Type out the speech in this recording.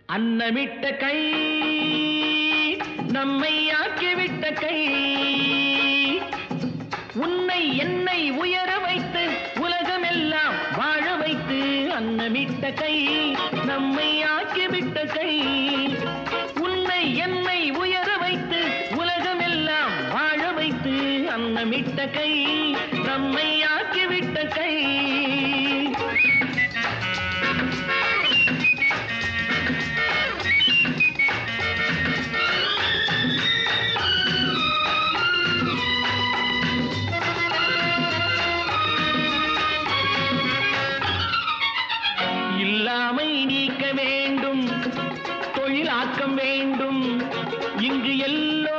அன்னமிட்ட கை நம்மை ஆக்கிவிட்ட கை உன்னை என்னை உயர வைத்து உலகமெல்லாம் வாழ வைத்து அன்னமிட்ட கை நம்மை ஆக்கிவிட்ட கை உன்னை என்னை உயர வைத்து உலகமெல்லாம் வாழ வைத்து அன்னமிட்ட கை நம்மை ஆக்கிவிட்ட கை இல்லாமை நீக்க வேண்டும் தொழிலாக்கம் வேண்டும் இங்கு எல்லோ